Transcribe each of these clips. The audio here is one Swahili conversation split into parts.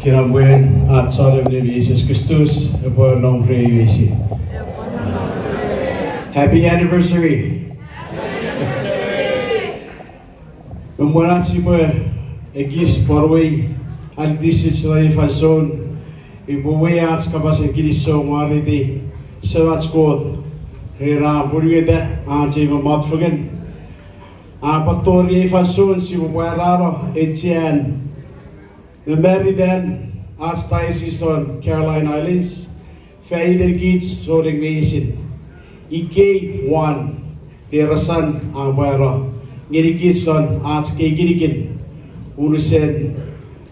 Kinambuhin at salam ni Jesus Christus, upon nombre Yesu. Happy anniversary. Membuat siapa egis parway al disis lai fazon ibu wayas kabasan kiliso mariti sewat skor hera burgeta anje mamat fagen patori fazon sibu wararo etian the Meriden as Diocese on Caroline Islands Fader Kids Soring Mason Ike 1 Derasan Awara Girikis don as K Girikin Urusen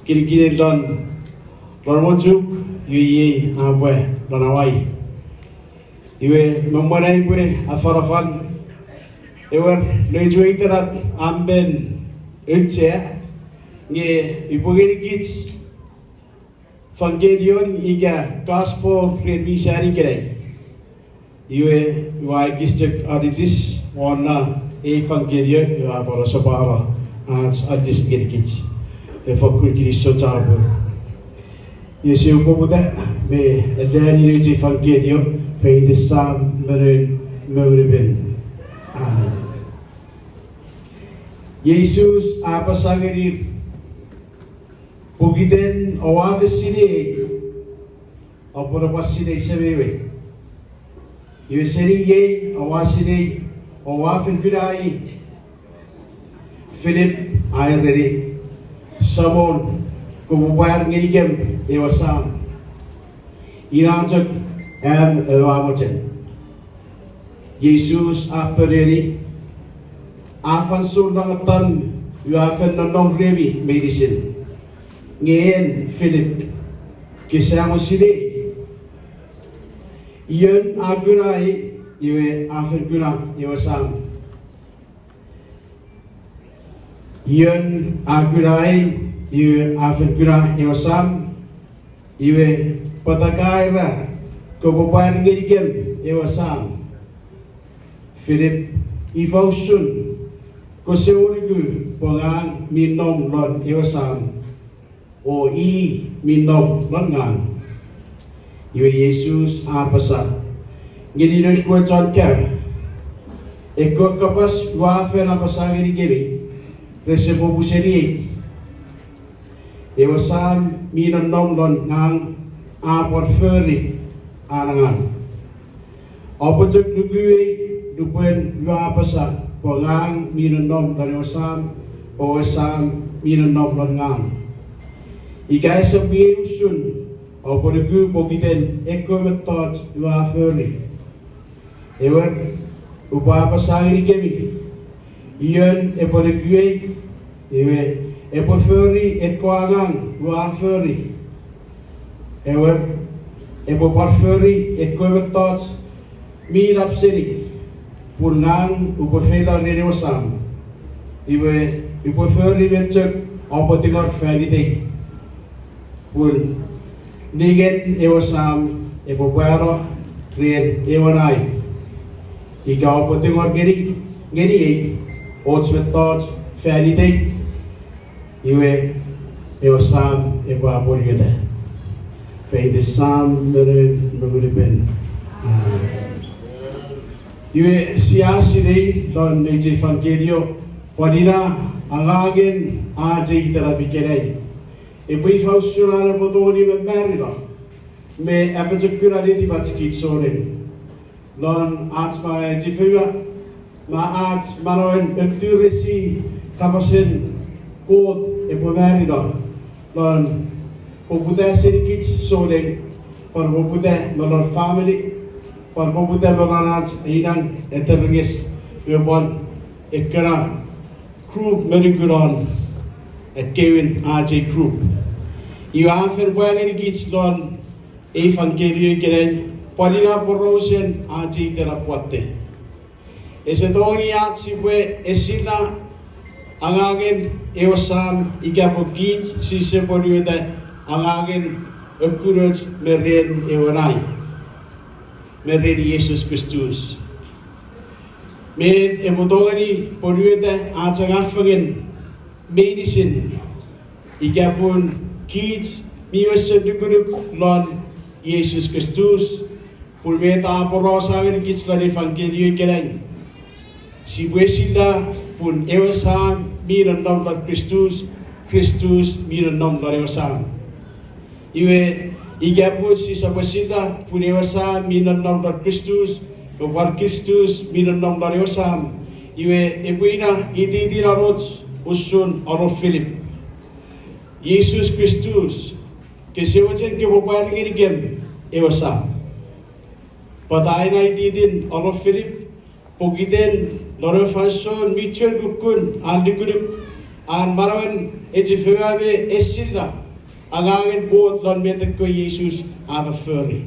Girikin don Lormojuk Yuye Abwe Donawai Iwe Mamanai Afarafan Ewer Lejuiterat Amben Uche Nge ibugiri kids fangedion iga gospel friend misari kere iwe wai district auditis wana fangedio iwa bora sobara as auditis kids e fakul kiriso tabu yesu ko buda me adani ni fangedio fe de sam meren mewreben amen. Jesus apa sangeri Bugiden awave sini, apura pasini sebewe. Iwe seri ye awasini awafin bidai. Philip ayere Samon kububar ngigem ewasam. Iranjak R.Emwalu. Jesus apereri afan surnangatan yuafen nonong revi medicine. Ngayon, Philip, kisama sila. Iyon aguray, iwe afin guna, iwe sam. Iyon aguray, iwe afin guna, iwe sam. Iwe patagayra, kububayar ngirigem, iwe sam. Philip, ifausun, kuseurigu, pangang minom lon, iwe sam. O i minom lengan iwe Yesus apasa ngini nos ko John Kerr eko kapas wafe na pasangiri gebe resebo buseri ewa sam minom lengan apor feri arangan opotuk dugue dupuen apasa pengang minom dari wasam o wasam minom lengan Ikai sabi usun au porugu bogiten eko metot ua feri. Ewer upa pasangiri kemi. Iyon e porugu ewe e feri eko angang ua feri. Ewer e feri eko metot mirap seri. Purnang upa fela nene wasam. Iwe upa feri metok au potingar feri te. Pun nigen ewasam epopuero rien ewanai ikaw potingor geri ots metot fælite iwe ewasam epoaborgete feide sam meren mugriben iwe siaside don neje evangelio padina angagen aje iterabikenai Ibu fausurana bodoni me merida me apatukura di batiki soren lon atma jifuwa ma at maroen ekturisi kapasen kod ibu merida lon pobuda sedikit soren par pobuda melor family par pobuda melanat inang eterngis yobon ekara group meriguran at Kevin AJ Group. You have a well engaged on Evangelio Gren, Polina Borosen AJ Terapote. Is it only at Sibwe Esina Angagen Ewasam Igapogit, Siseporuda Angagen Okurut Meren Ewanai Meren Jesus Christus. Made a Bodogani Poruda Atagafagen medicine igapon kids miwas sa duguruk lon Yesus Kristus pulmeta porosa ngin kitsla ni evangelio kelain si buesida pun ewasam miran nom lor Kristus miran nom lor ewasam iwe igapu si sabasida pun ewasam miran nom lor Kristus war Kristus miran nom lor ewasam iwe epuina ididi narots usun aro Philip Yesus Kristus kesewajan ke bopar ngiri gem ewasam Patere ididin aro Philip pogiden loro fason michel gukun andi guduk an marawan ejifewabe esilla angangen bot lon metek ko Yesus ava furry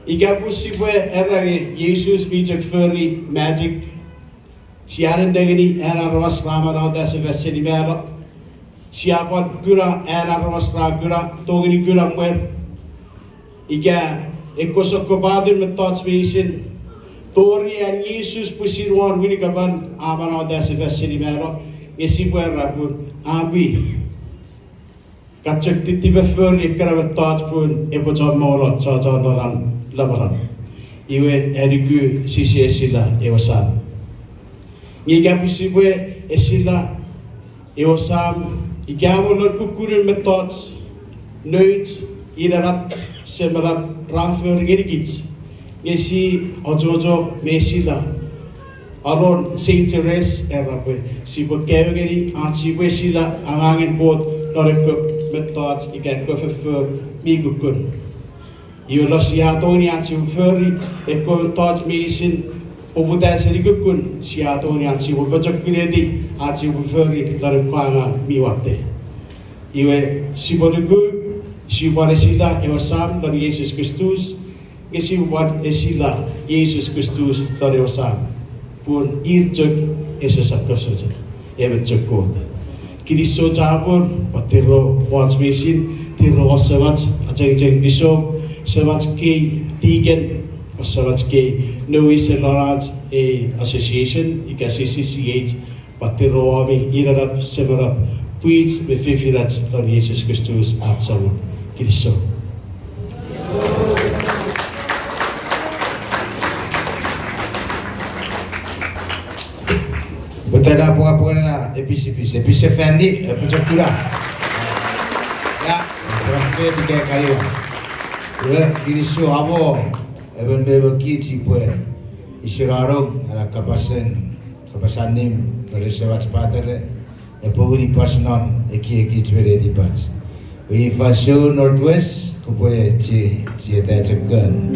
igapus sibwe erage Yesus michel furry magic siaran degani era rawas rama na dasa veseni mera siapa gura era rawas ra gura togini gura mwer iga ekosok ko badin metats misin Tori and Yesus pusirwan wini kaban amana dasa veseni mera esi puera pun abi kacak titiba fur ikara metats pun epocam mora caca naran lamaran iwe erigu sisi esila ewasan Ngiga pusibwe esila ewasam igamu lor kukurin metats nuit ilarap semarap rafur ngirigits ngesi ojo mesila alon Saint Therese erape sibo kevgeri sibwe sila angangin bot lorek metats iga koffer migukun iwe siatoni furry ekko metats mesin Obutai serigukun siatoni acibu bajak kiredi acibu furry lorek kuanga miwate iwe siborigu sibaresila ewasam dari Yesus Kristus ngesi buat esila Yesus Kristus dari ewasam pun irjok esesakos saja evet jokot Kristo cabur patiro wats mesin tiro Samach ajeng bisop Samach ke tigen Samach ke Nois Laraj association ika CCCH patiro ami irarap semarap puits befifirat dari Yesus Kristus at sama Kristo Betul apa na episi family pecakura. Ya, berapa tiga kali lah. Dua Kristo amo even bebo kici pue isirarong ala kapasan nim bersewat Patere epogri pasnon eki cwere di pas. We faso northwest kupure ci eta cekan.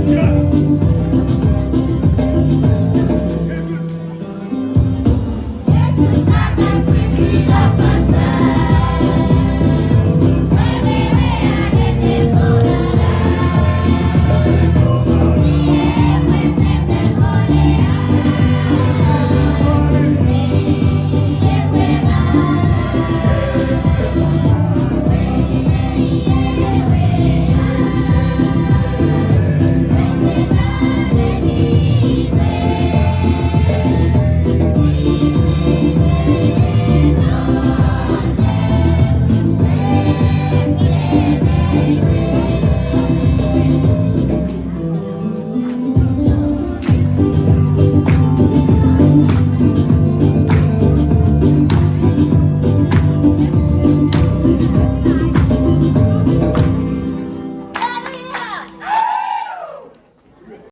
Hallelujah.